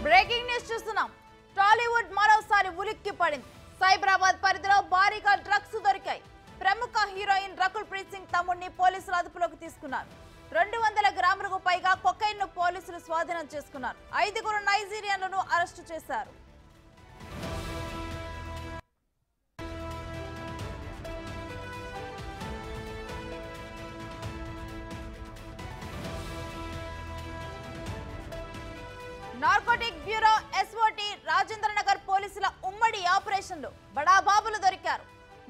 Breaking news చూస్తున్నాం. టాలీవుడ్ మరోసారి ఉలిక్కి పడింది. సైబరాబాద్ పరిధిలో భారీగా డ్రగ్స్ దొరికాయి. ప్రముఖ హీరోయిన్ రకుల్ ప్రీత్ సింగ్ తమ్ముడిని పోలీసులు అదుపులోకి తీసుకున్నారు. 200 గ్రాములకు పైగా కొకైన్ ను పోలీసులు స్వాధీనం చేసుకున్నారు. 5 నైజీరియన్లను అరెస్టు చేశారు. Narcotic bureau SOT Rajendra Nagar పోలీసుల ఉమ్మడి ఆపరేషన్లో బడాబాబులు దొరికారు.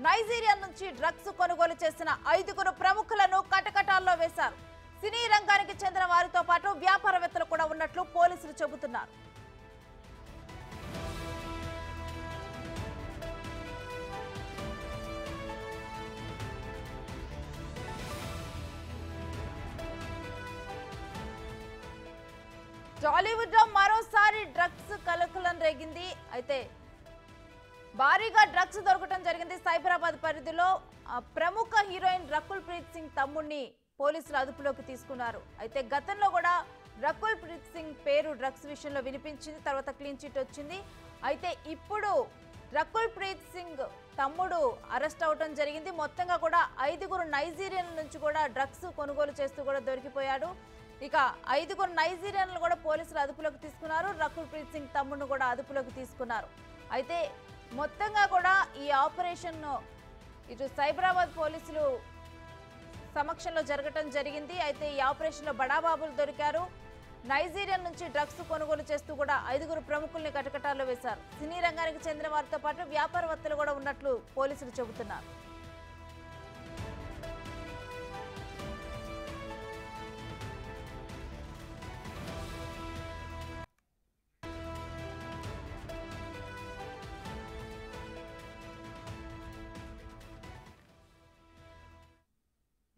నైజీరియా నుంచి డ్రగ్స్ కొనుగోలు చేసిన 5 ప్రముఖులను కటకటాల్లో వేశారు. సినీ రంగానికి చెందిన వారితో పాటు వ్యాపారవేత్తలు కూడా ఉన్నట్లు పోలీసులు చెబుతున్నారు. టాలీవుడ్ లో మరోసారి డ్రగ్స్ కలకలం రేగింది. అయితే భారీగా డ్రగ్స్ దొరకడం జరిగింది. సైబరాబాద్ పరిధిలో ప్రముఖ హీరోయిన్ రకుల్ ప్రీత్ సింగ్ తమ్ముడిని పోలీసులు అదుపులోకి తీసుకున్నారు. అయితే గతంలో కూడా రకుల్ ప్రీత్ సింగ్ పేరు డ్రగ్స్ విషయంలో వినిపించింది. తర్వాత క్లీన్ చిట్ వచ్చింది. అయితే ఇప్పుడు రకుల్ ప్రీత్ సింగ్ తమ్ముడు అరెస్ట్ అవడం జరిగింది. మొత్తంగా కూడా 5 నైజీరియన్ల నుంచి కూడా డ్రగ్స్ కొనుగోలు చేస్తూ కూడా దొరికిపోయాడు. ఇక 5 నైజీరియన్లు కూడా పోలీసులు అదుపులోకి తీసుకున్నారు. రకుల్ ప్రీత్ సింగ్ తమ్ముడును కూడా అదుపులోకి తీసుకున్నారు. అయితే మొత్తంగా కూడా ఈ ఆపరేషన్ ఇటు సైబరాబాద్ పోలీసులు సమక్షంలో జరగటం జరిగింది. అయితే ఈ ఆపరేషన్ లో బడాబాబులు దొరికారు. నైజీరియన్ నుంచి డ్రగ్స్ కొనుగోలు చేస్తూ కూడా 5 ప్రముఖుల్ని కటకటాల్లో వేశారు. సినీ రంగానికి చెందిన వారితో పాటు వ్యాపారవేత్తలు కూడా ఉన్నట్లు పోలీసులు చెబుతున్నారు.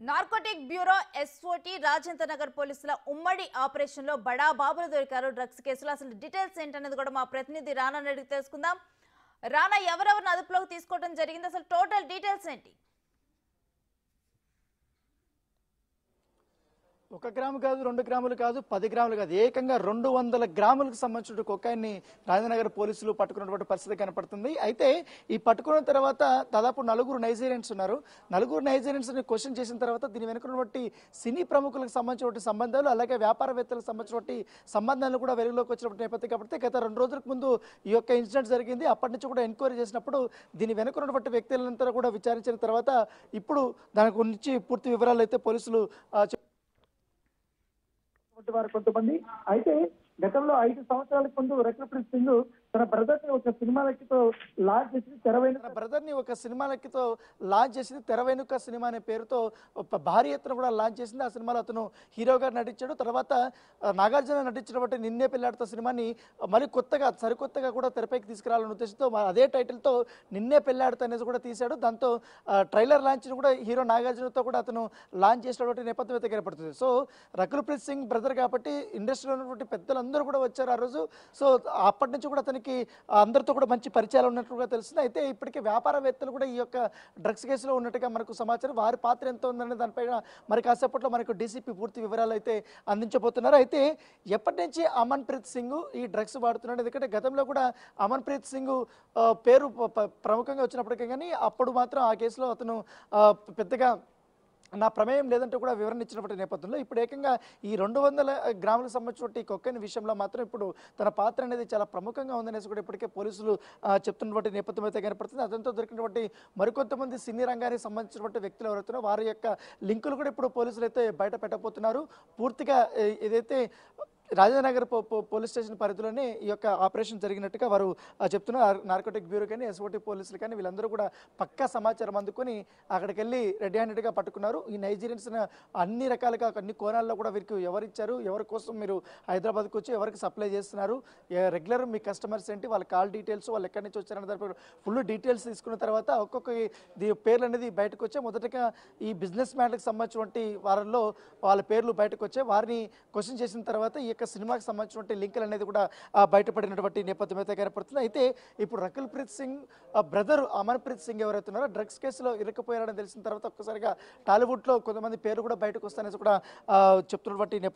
Narcotic bureau SOT Rajendra Nagar పోలీసుల ఉమ్మడి ఆపరేషన్ లో బడాబాబులు దొరికారు. డ్రగ్స్ కేసులో అసలు డీటెయిల్స్ ఏంటనేది కూడా మా ప్రతినిధి రానా అడిగి తెలుసుకుందాం. రానా, ఎవరెవరిని అదుపులోకి తీసుకోవడం జరిగింది, అసలు టోటల్ డీటెయిల్స్ ఏంటి? 1 గ్రాము కాదు, 2 గ్రాములు కాదు, 10 గ్రాములు కాదు, ఏకంగా 200 గ్రాములకు సంబంధించిన కొకైన్ని రాజనగర్ పోలీసులు పట్టుకున్నటువంటి పరిస్థితి కనపడుతుంది. అయితే ఈ పట్టుకున్న తర్వాత దాదాపు 4 నైజీరియన్స్ ఉన్నారు. 4 నైజీరియన్స్ ని క్వశ్చన్ చేసిన తర్వాత దీని వెనుకున్నటువంటి సినీ ప్రముఖులకు సంబంధించినటువంటి సంబంధాలు, అలాగే వ్యాపారవేత్తలకు సంబంధించినటువంటి సంబంధాలు కూడా వెలుగులోకి వచ్చినటువంటి నేపథ్యం కాబట్టి గత 2 రోజులకు ముందు ఈ యొక్క ఇన్సిడెంట్ జరిగింది. అప్పటి నుంచి కూడా ఎంక్వైరీ చేసినప్పుడు దీని వెనుకున్నటువంటి వ్యక్తులంతా కూడా విచారించిన తర్వాత ఇప్పుడు దాని గురించి పూర్తి వివరాలు అయితే పోలీసులు వారు కొంతమంది. అయితే గతంలో 5 సంవత్సరాల ముందు రకుల్ ప్రీత్ సింగ్ తన బ్రదర్ ని ఒక సినిమా లెక్కతో లాంచ్ చేసింది. తెర వెనుక సినిమా అనే పేరుతో భారీ ఎత్తున కూడా లాంచ్ చేసింది. ఆ సినిమాలో అతను హీరోగా నటించాడు. తర్వాత నాగార్జున నటించినటువంటి నిన్నే పెళ్లాడుతో సినిమాని మళ్ళీ సరికొత్తగా కూడా తెరపైకి తీసుకురావాలనే ఉద్దేశంతో అదే టైటిల్ తో నిన్నే పెళ్లాడుతో అనేది కూడా తీశాడు. దాంతో ట్రైలర్ లాంచ్ కూడా హీరో నాగార్జునతో కూడా అతను లాంచ్ చేసినటువంటి నేపథ్యం అయితే కనపడుతుంది. సో రకుల్ ప్రీత్ సింగ్ బ్రదర్ కాబట్టి ఇండస్ట్రీలో ఉన్నటువంటి పెద్దలందరూ కూడా వచ్చారు ఆ రోజు. సో అప్పటి నుంచి కూడా అతనికి అందరితో కూడా మంచి పరిచయాలు ఉన్నట్టుగా తెలుస్తుంది. అయితే ఇప్పటికే వ్యాపారవేత్తలు కూడా ఈ యొక్క డ్రగ్స్ కేసులో ఉన్నట్టుగా మనకు సమాచారం. వారి పాత్ర ఎంత ఉందనే దానిపైన మరి కాసేపట్లో మనకు డీసీపీ పూర్తి వివరాలు అయితే అందించబోతున్నారు. అయితే ఎప్పటి నుంచి అమన్ ప్రీత్ సింగ్ ఈ డ్రగ్స్ వాడుతున్నాడు? ఎందుకంటే గతంలో కూడా అమన్ ప్రీత్ సింగ్ పేరు ప్రముఖంగా వచ్చినప్పటికీ కానీ అప్పుడు మాత్రం ఆ కేసులో అతను పెద్దగా నా ప్రమేయం లేదంటూ కూడా వివరణ ఇచ్చినప్పటి నేపథ్యంలో ఇప్పుడు ఏకంగా ఈ 200 గ్రాములకు సంబంధించిన కొకైన్ విషయంలో మాత్రం ఇప్పుడు తన పాత్ర అనేది చాలా ప్రముఖంగా ఉందనేసి కూడా ఇప్పటికే పోలీసులు చెప్తున్నటువంటి నేపథ్యం అయితే కనపడుతుంది. అతనితో దొరికినటువంటి మరికొంతమంది సినీ రంగానికి సంబంధించినటువంటి వ్యక్తులు ఎవరైతున్నారో వారి యొక్క లింకులు కూడా ఇప్పుడు పోలీసులు అయితే బయట పెట్టబోతున్నారు. పూర్తిగా ఏదైతే రాజేంద్రనగర్ పోలీస్ స్టేషన్ పరిధిలోనే ఈ యొక్క ఆపరేషన్ జరిగినట్టుగా వారు చెప్తున్నారు. నార్కోటిక్ బ్యూరో కానీ ఎస్ఓటి పోలీసులు కానీ వీళ్ళందరూ కూడా పక్కా సమాచారం అందుకొని అక్కడికి వెళ్ళి రెడీ హ్యాండెడ్గా పట్టుకున్నారు. ఈ నైజీరియన్స్ అన్ని రకాలుగా అన్ని కోణాల్లో కూడా వీరికి ఎవరిచ్చారు, ఎవరి కోసం మీరు హైదరాబాద్కి వచ్చి ఎవరికి సప్లై చేస్తున్నారు, రెగ్యులర్ మీ కస్టమర్స్ ఏంటి, వాళ్ళ కాల్ డీటెయిల్స్, వాళ్ళు ఎక్కడి నుంచి వచ్చారనే దానిపై ఫుల్ డీటెయిల్స్ తీసుకున్న తర్వాత ఒక్కొక్క పేర్లు అనేది బయటకు వచ్చాయి. మొదటగా ఈ బిజినెస్ మ్యాన్లకు సంబంధించినటువంటి వారిలో వాళ్ళ పేర్లు బయటకు వచ్చాయి. వారిని క్వశ్చన్ చేసిన తర్వాత ఈ యొక్క సినిమాకి సంబంధించినటువంటి లింకులు అనేది కూడా బయటపడినటువంటి నేపథ్యం అయితే కనపడుతుంది. అయితే ఇప్పుడు రకుల్ ప్రీత్ సింగ్ బ్రదర్ అమన్ ప్రీత్ సింగ్ ఎవరైతే ఉన్నారో డ్రగ్స్ కేసులో ఇరుక్కుపోయారని తెలిసిన తర్వాత ఒక్కసారిగా టాలీవుడ్ లో కొంతమంది పేరు కూడా బయటకు వస్తాయనేసి కూడా చెప్తున్నటువంటి నేపథ్యం